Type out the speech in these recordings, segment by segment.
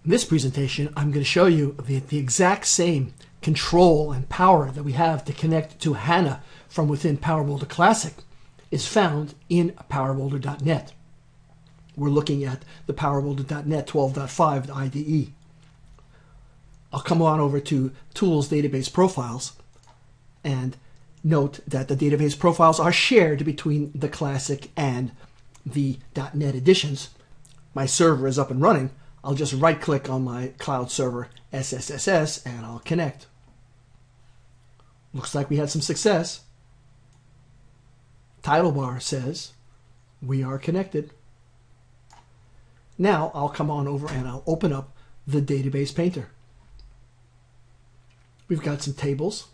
In this presentation, I'm going to show you the exact same control and power that we have to connect to HANA from within PowerBuilder Classic is found in PowerBuilder.net. We're looking at the PowerBuilder.net 12.5 IDE. I'll come on over to Tools, Database Profiles, and note that the database profiles are shared between the Classic and the .NET editions. My server is up and running. I'll just right-click on my cloud server SSSS and I'll connect. Looks like we had some success. Title bar says we are connected. Now I'll come on over and I'll open up the Database Painter. We've got some tables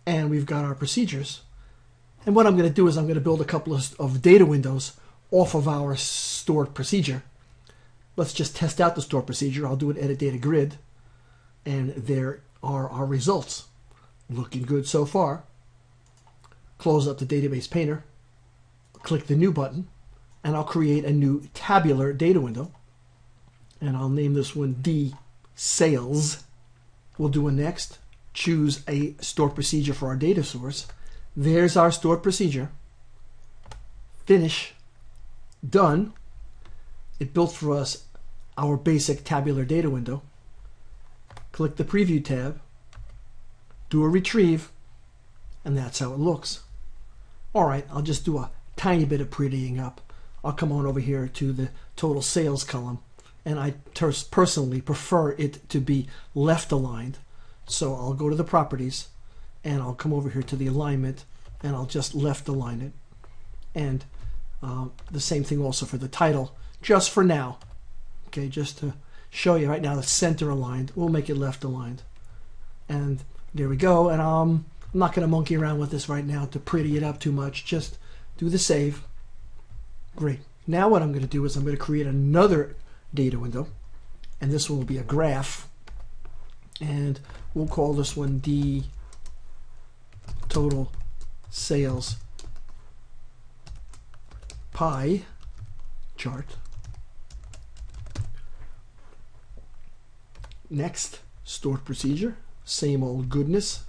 and we've got our procedures. And what I'm going to do is I'm going to build a couple of data windows off of our stored procedure. Let's just test out the stored procedure. I'll do an edit data grid, and there are our results. Looking good so far. Close up the Database Painter, click the New button, and I'll create a new tabular data window. And I'll name this one D Sales. We'll do a next. Choose a stored procedure for our data source. There's our stored procedure. Finish. Done. It built for us our basic tabular data window. Click the Preview tab. Do a retrieve. And that's how it looks. Alright, I'll just do a tiny bit of prettying up. I'll come on over here to the total sales column. And I personally prefer it to be left aligned. So I'll go to the properties and I'll come over here to the alignment and I'll just left align it. And the same thing also for the title, just for now. Okay, just to show you right now the center aligned. We'll make it left aligned. And there we go. And I'm not going to monkey around with this right now to pretty it up too much. Just do the save. Great. Now what I'm going to do is I'm going to create another data window. And this one will be a graph. And we'll call this one D Total Sales Pie Chart. Next, stored procedure, same old goodness.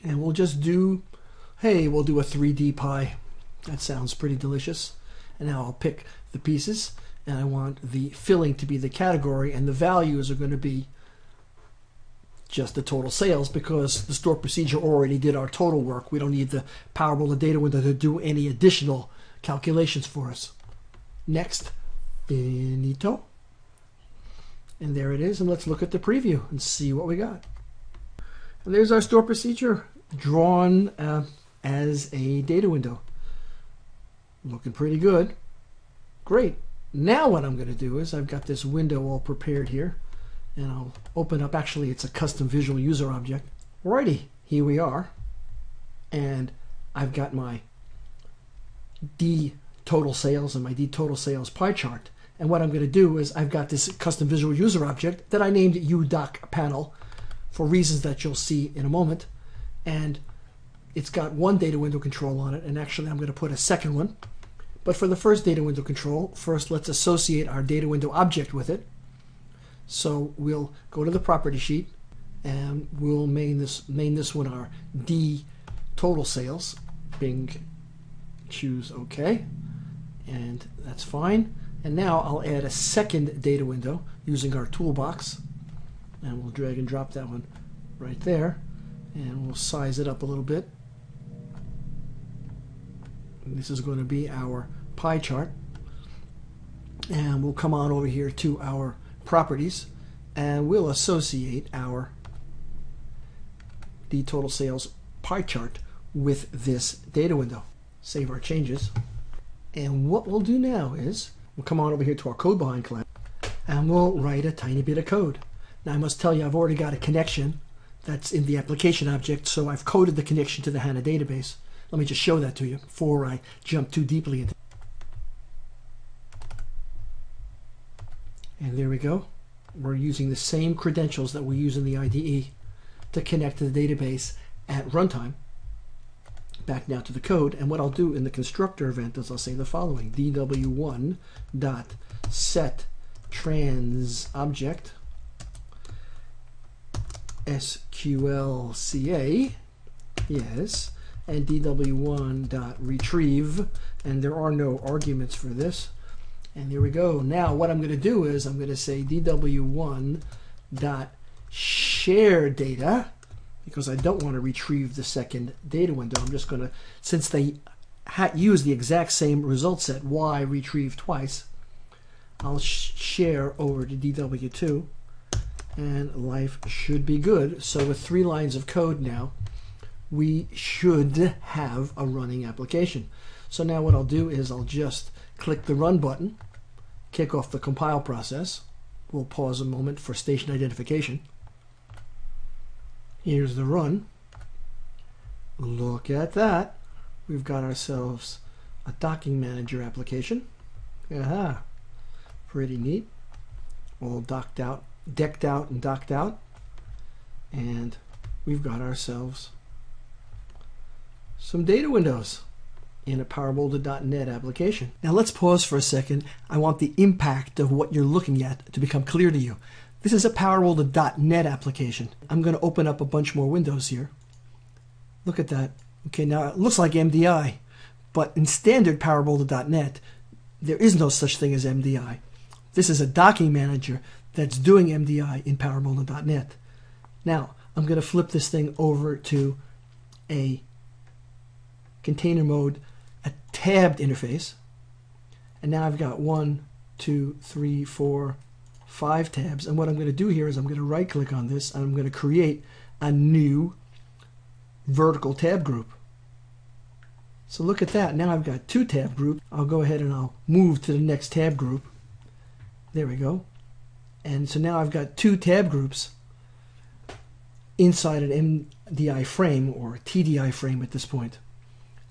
And we'll just do, hey, we'll do a 3D pie. That sounds pretty delicious. And now I'll pick the pieces, and I want the filling to be the category, and the values are going to be just the total sales because the stored procedure already did our total work. We don't need the PowerBuilder data window to do any additional calculations for us. Next, finito. And there it is, and let's look at the preview and see what we got. And there's our stored procedure drawn as a data window. Looking pretty good. Great. Now what I'm going to do is I've got this window all prepared here, and I'll open up, actually it's a custom visual user object. Alrighty, here we are, and I've got my D total sales and my D total sales pie chart. And what I'm going to do is I've got this custom visual user object that I named UDoc panel for reasons that you'll see in a moment. And it's got one data window control on it, and actually I'm going to put a second one. But for the first data window control, first let's associate our data window object with it. So we'll go to the property sheet and we'll name this one our D total sales. Bing, choose OK, and that's fine. And now I'll add a second data window using our toolbox, and we'll drag and drop that one right there, and we'll size it up a little bit. And this is going to be our pie chart, and we'll come on over here to our properties and we'll associate our D total sales pie chart with this data window. Save our changes, and what we'll do now is we'll come on over here to our code behind class and we'll write a tiny bit of code. Now I must tell you, I've already got a connection that's in the application object, so I've coded the connection to the HANA database. Let me just show that to you before I jump too deeply into it. And there we go. We're using the same credentials that we use in the IDE to connect to the database at runtime. back now to the code, and what I'll do in the constructor event is I'll say the following: dw1 dot set trans object sqlca, yes, and dw1 dot retrieve, and there are no arguments for this. And here we go. Now what I'm going to do is I'm going to say dw1 dot share data, because I don't want to retrieve the second data window. I'm just going to, since they use the exact same result set, y retrieve twice, I'll share over to dw2, and life should be good. So with 3 lines of code now, we should have a running application. So now what I'll do is I'll just click the run button, kick off the compile process. We'll pause a moment for station identification. Here's the run. Look at that. We've got ourselves a docking manager application. Aha. Pretty neat. All decked out and docked out. And we've got ourselves some data windows in a PowerBuilder .NET application. Now let's pause for a second. I want the impact of what you're looking at to become clear to you. This is a PowerBuilder .NET application. I'm going to open up a bunch more windows here. Look at that. Okay, now it looks like MDI, but in standard PowerBuilder .NET, there is no such thing as MDI. This is a docking manager that's doing MDI in PowerBuilder .NET. Now, I'm going to flip this thing over to a container mode, a tabbed interface, and now I've got 1, 2, 3, 4, 5 tabs. And what I'm going to do here is I'm going to right click on this and I'm going to create a new vertical tab group. So look at that. Now I've got 2 tab groups. I'll go ahead and I'll move to the next tab group. There we go. And so now I've got 2 tab groups inside an MDI frame or a TDI frame at this point.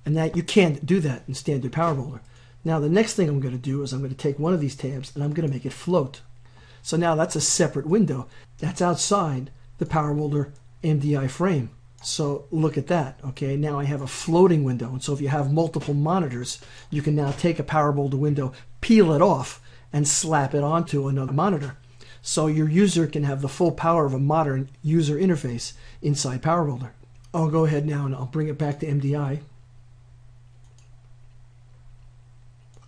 And that you can't do that in standard PowerBuilder. Now the next thing I'm going to do is I'm going to take one of these tabs and I'm going to make it float. So now that's a separate window. That's outside the PowerBuilder MDI frame. So look at that. Okay, now I have a floating window. And so if you have multiple monitors, you can now take a PowerBuilder window, peel it off, and slap it onto another monitor. So your user can have the full power of a modern user interface inside PowerBuilder. I'll go ahead now and I'll bring it back to MDI.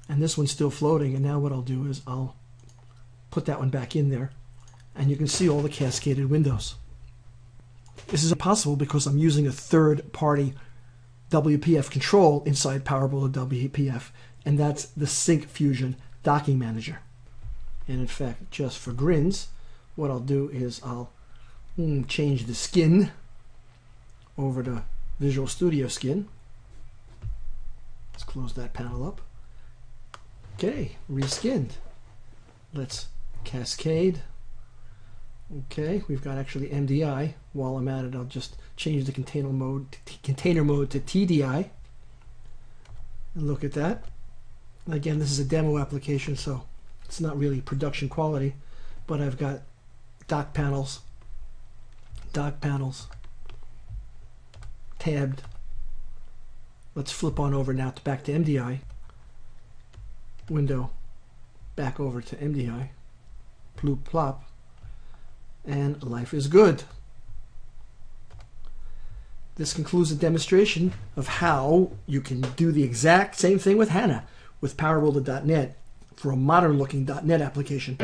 And this one's still floating, and now what I'll do is I'll put that one back in there, and you can see all the cascaded windows. This is possible because I'm using a third-party WPF control inside PowerBuilder WPF, and that's the Syncfusion Docking Manager. And in fact, just for grins, what I'll do is I'll change the skin over to Visual Studio Skin. Let's close that panel up. Okay, reskinned. Let's cascade. Okay, we've got actually MDI. While I'm at it, I'll just change the container mode to TDI. And look at that. Again, this is a demo application, so it's not really production quality, but I've got dock panels, tabbed. Let's flip on over now back to MDI. Window back over to MDI, ploop plop, and life is good. This concludes the demonstration of how you can do the exact same thing with HANA with PowerBuilder.NET for a modern looking .NET application.